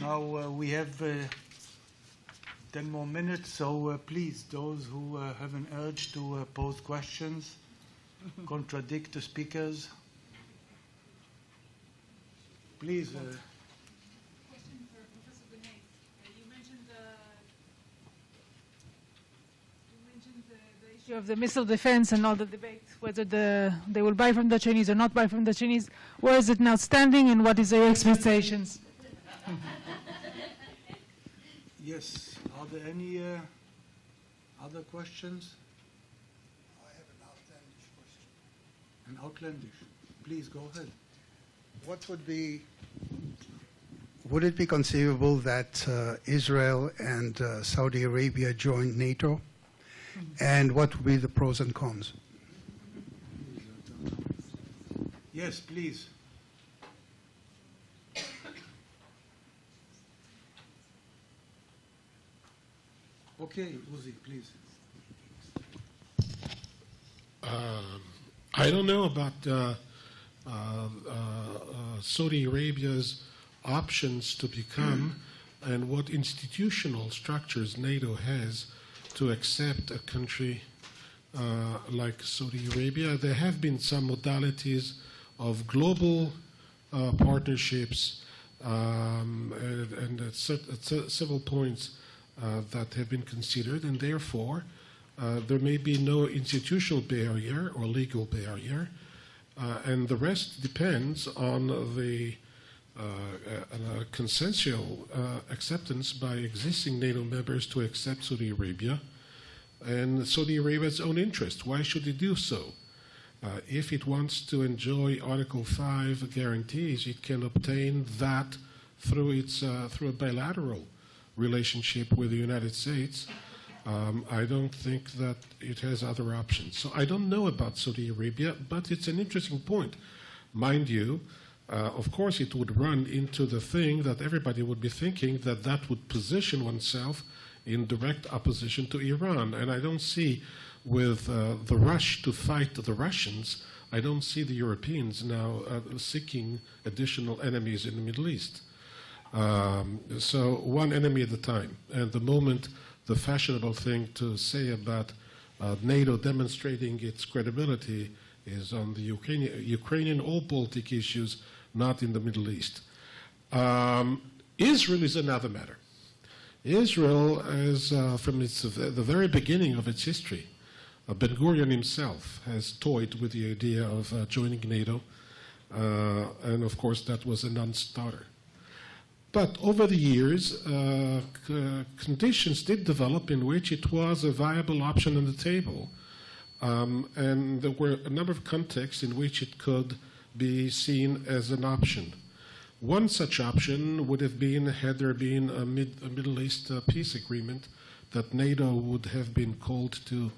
Now we have 10 more minutes, so please, those who have an urge to pose questions, contradict the speakers, please. Question for Professor Guney. You mentioned the issue of the missile defense and all the debate, whether they will buy from the Chinese or not buy from the Chinese. Where is it now standing, and what is your expectations? Yes. Are there any other questions? I have an outlandish question. An outlandish. Please go ahead. Would it be conceivable that Israel and Saudi Arabia join NATO? And what would be the pros and cons? Yes, please. Okay, Uzi, please. I don't know about Saudi Arabia's options to become and what institutional structures NATO has to accept a country like Saudi Arabia. There have been some modalities of global partnerships and at several points that have been considered, and therefore there may be no institutional barrier or legal barrier, and the rest depends on the consensual acceptance by existing NATO members to accept Saudi Arabia and Saudi Arabia's own interest. Why should it do so? If it wants to enjoy Article 5 guarantees, it can obtain that through a bilateral relationship with the United States. I don't think that it has other options. So I don't know about Saudi Arabia, but it's an interesting point. Mind you, of course it would run into the thing that everybody would be thinking, that would position oneself in direct opposition to Iran. And I don't see, with the rush to fight the Russians, I don't see the Europeans now seeking additional enemies in the Middle East. So one enemy at a time. And the moment the fashionable thing to say about NATO demonstrating its credibility is on the Ukrainian or Baltic issues, not in the Middle East. Israel is another matter. Israel, as from the very beginning of its history, Ben-Gurion himself has toyed with the idea of joining NATO, and of course that was a non-starter. But over the years, conditions did develop in which it was a viable option on the table, and there were a number of contexts in which it could be seen as an option. One such option would have been had there been a Middle East peace agreement that NATO would have been called to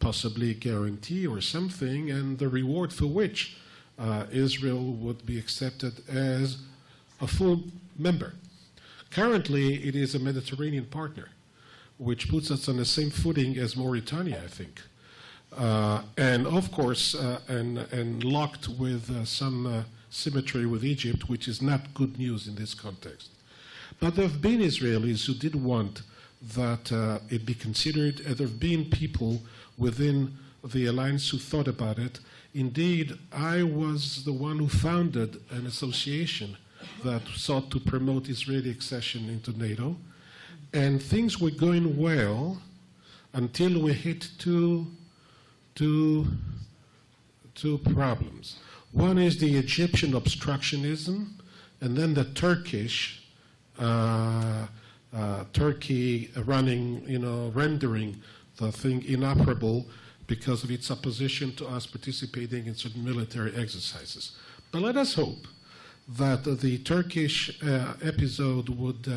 possibly guarantee or something, and the reward for which Israel would be accepted as a full member. Currently, it is a Mediterranean partner, which puts us on the same footing as Mauritania, I think. And of course, and locked with some symmetry with Egypt, which is not good news in this context. But there have been Israelis who did want that it be considered, and there have been people within the alliance who thought about it. Indeed, I was the one who founded an association that sought to promote Israeli accession into NATO, and things were going well until we hit two problems. One is the Egyptian obstructionism, and then the Turkish, Turkey running, rendering the thing inoperable because of its opposition to us participating in certain military exercises. But let us hope that the Turkish episode would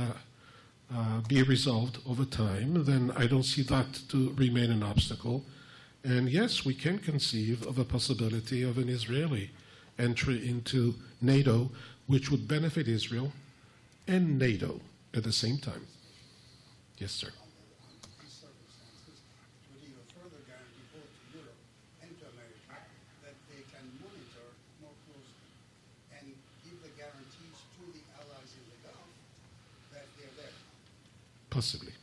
be resolved over time. Then I don't see that to remain an obstacle. And yes, we can conceive of a possibility of an Israeli entry into NATO, which would benefit Israel and NATO at the same time. Yes, sir. Under these circumstances, it would give a further guarantee both to Europe and to America that they can monitor more closely and give the guarantees to the allies in the Gulf Possibly.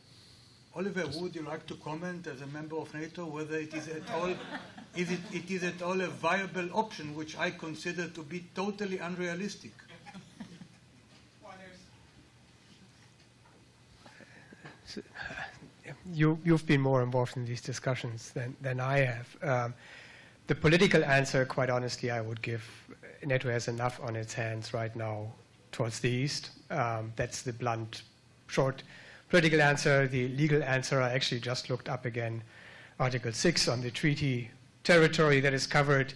Oliver, would you like to comment as a member of NATO whether it is at all, it is at all a viable option, which I consider to be totally unrealistic? You've been more involved in these discussions than I have. The political answer, quite honestly, I would give NATO has enough on its hands right now towards the east. That's the blunt, short political answer. The legal answer, I actually just looked up again, Article 6 on the treaty territory that is covered.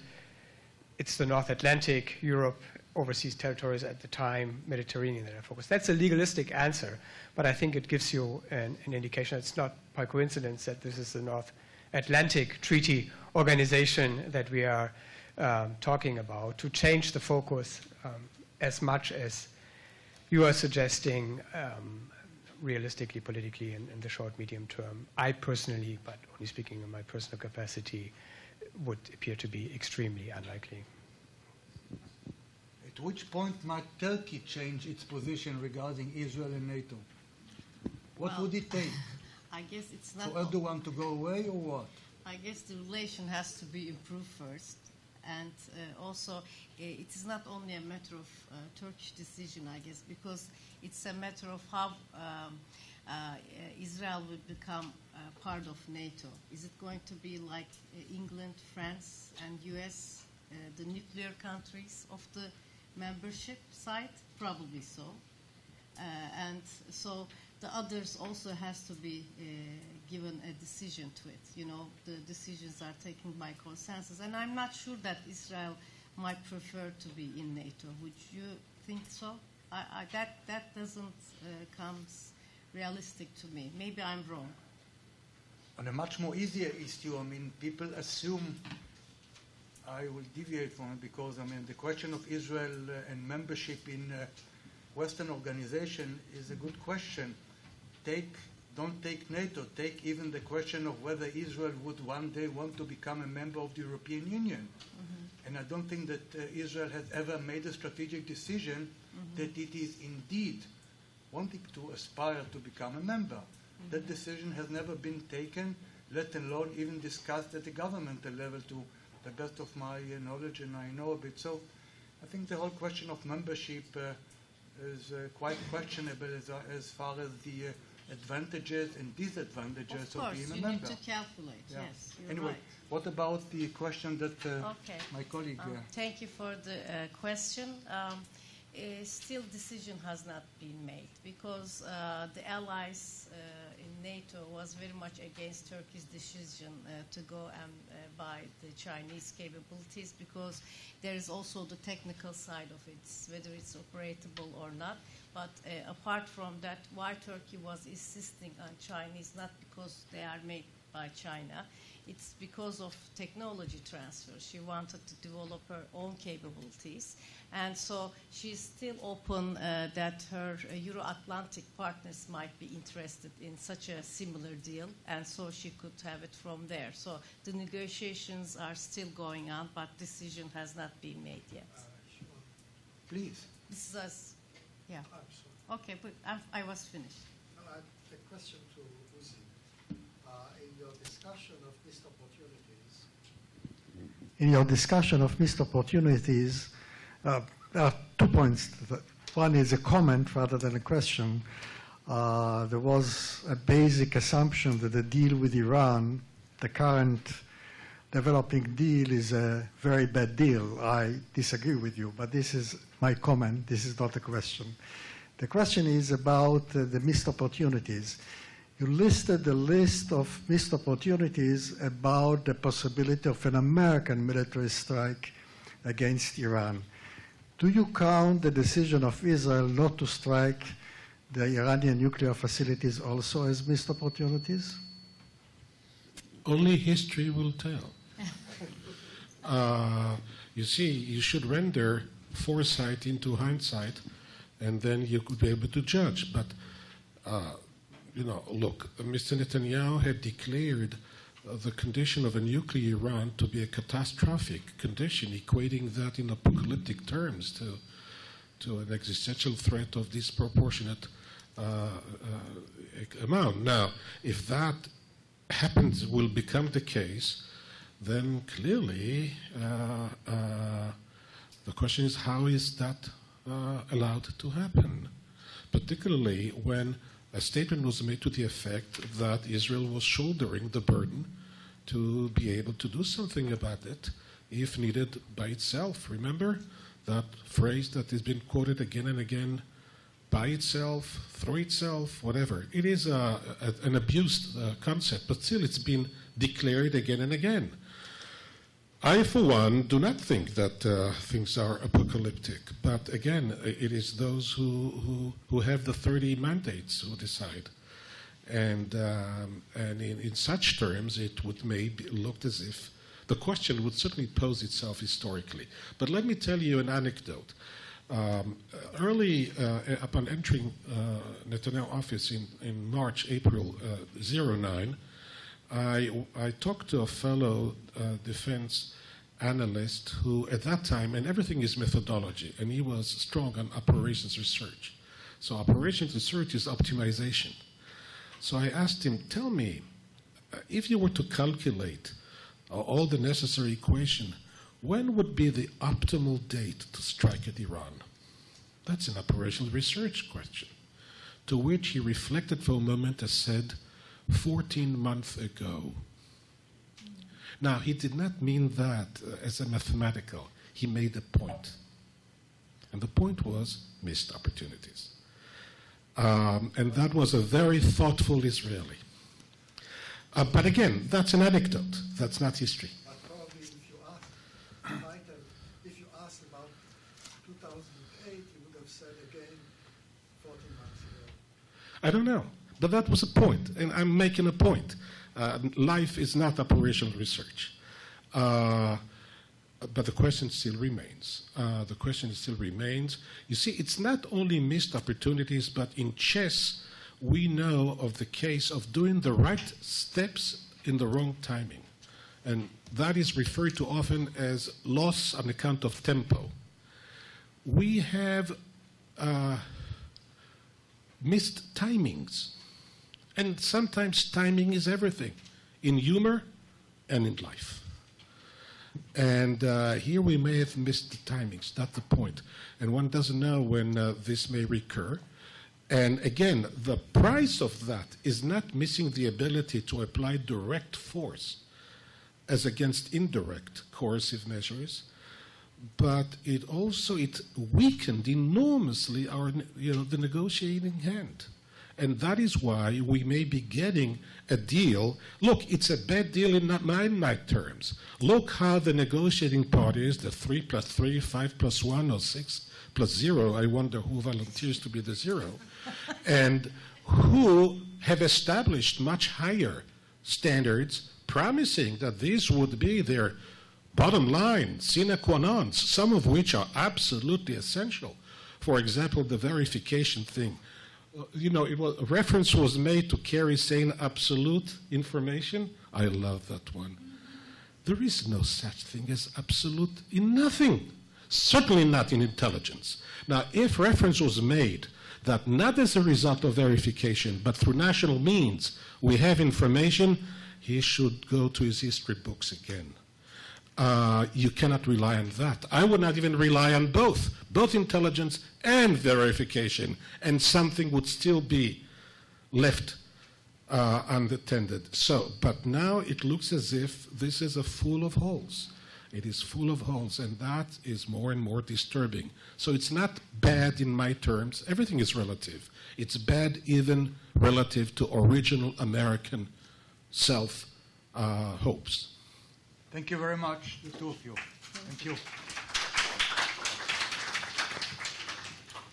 It's the North Atlantic, Europe, overseas territories at the time, Mediterranean that are focused. That's a legalistic answer, but I think it gives you an indication. It's not by coincidence that this is the North Atlantic Treaty Organization that we are talking about, to change the focus as much as you are suggesting realistically, politically, in the short, medium term. I personally, but only speaking in my personal capacity, would appear to be extremely unlikely. At which point might Turkey change its position regarding Israel and NATO? What would it take? I guess it's not. For Erdogan to go away or what? I guess the relation has to be improved first. And also, it is not only a matter of Turkish decision, I guess, because it's a matter of how Israel will become part of NATO. Is it going to be like England, France, and US, the nuclear countries of the membership side? Probably so. And so the others also has to be given a decision to it. You know, the decisions are taken by consensus. And I'm not sure that Israel might prefer to be in NATO. Would you think so? That doesn't come realistic to me. Maybe I'm wrong. On a much more easier issue, I mean, people assume, I will deviate from it because, I mean, the question of Israel and membership in Western organization is a good question. Don't take NATO, take even the question of whether Israel would one day want to become a member of the European Union. Mm-hmm. And I don't think that Israel has ever made a strategic decision that it is indeed wanting to aspire to become a member. That decision has never been taken, let alone even discussed at the governmental level, to the best of my knowledge, and I know a bit. So I think the whole question of membership is quite questionable as far as the advantages and disadvantages of being a member. Of course, you need to calculate, yes, you're anyway, right. What about the question that my colleague... Thank you for the question. Still decision has not been made because the allies in NATO was very much against Turkey's decision to go and buy the Chinese capabilities, because there is also the technical side of it, whether it's operatable or not. But apart from that, why Turkey was insisting on Chinese, not because they are made by China, it's because of technology transfer. She wanted to develop her own capabilities. And so she's still open that her Euro-Atlantic partners might be interested in such a similar deal, and so she could have it from there. So the negotiations are still going on, but decision has not been made yet. Please. This is us. Yeah. Okay, but I was finished. No, I have a question to Uzi. In your discussion of missed opportunities, there are 2 points. One is a comment rather than a question. There was a basic assumption that the deal with Iran, the current developing deal, is a very bad deal. I disagree with you, but this is my comment. This is not a question. The question is about the missed opportunities. You listed the list of missed opportunities about the possibility of an American military strike against Iran. Do you count the decision of Israel not to strike the Iranian nuclear facilities also as missed opportunities? Only history will tell. You see, you should render foresight into hindsight, and then you could be able to judge. But, look, Mr. Netanyahu had declared the condition of a nuclear Iran to be a catastrophic condition, equating that in apocalyptic terms to an existential threat of disproportionate amount. Now, if that happens, will become the case, then clearly the question is, how is that allowed to happen? Particularly when a statement was made to the effect that Israel was shouldering the burden to be able to do something about it if needed by itself. Remember that phrase that has been quoted again and again, by itself, through itself, whatever. It is an abused concept, but still it's been declared again and again. I, for one, do not think that things are apocalyptic, but again, it is those who have the 30 mandates who decide. And in such terms, it would maybe look as if the question would certainly pose itself historically. But let me tell you an anecdote. Early upon entering Netanyahu office in March, April 09, I talked to a fellow defense analyst who at that time, and everything is methodology, and he was strong on operations research. So operations research is optimization. So I asked him, tell me, if you were to calculate all the necessary equation, when would be the optimal date to strike at Iran? That's an operational research question. To which he reflected for a moment and said, 14 months ago. Now, he did not mean that as a mathematical. He made a point. And the point was missed opportunities. And that was a very thoughtful Israeli. But again, that's an anecdote. That's not history. But probably if you asked about 2008, you would have said again 14 months ago. I don't know. But that was a point, and I'm making a point. Life is not operational research. But the question still remains. You see, it's not only missed opportunities, but in chess, we know of the case of doing the right steps in the wrong timing. And that is referred to often as loss on account of tempo. We have missed timings. And sometimes timing is everything, in humor and in life. And here we may have missed the timings, that's the point. And one doesn't know when this may recur. And again, the price of that is not missing the ability to apply direct force as against indirect coercive measures, but it weakened enormously the negotiating hand. And that is why we may be getting a deal. Look, it's a bad deal in my terms. Look how the negotiating parties, the 3 + 3, 5 + 1, or 6 + 0, I wonder who volunteers to be the 0, and who have established much higher standards, promising that these would be their bottom line, sine qua non, some of which are absolutely essential. For example, the verification thing. A reference was made to Kerry saying absolute information. I love that one. There is no such thing as absolute in nothing, certainly not in intelligence. Now, if reference was made that not as a result of verification, but through national means, we have information, he should go to his history books again. You cannot rely on that. I would not even rely on both intelligence and verification, and something would still be left unattended. But now it looks as if this is full of holes. It is full of holes, and that is more and more disturbing. So it's not bad in my terms. Everything is relative. It's bad even relative to original American self-hopes. Thank you very much, the two of you. Thank you.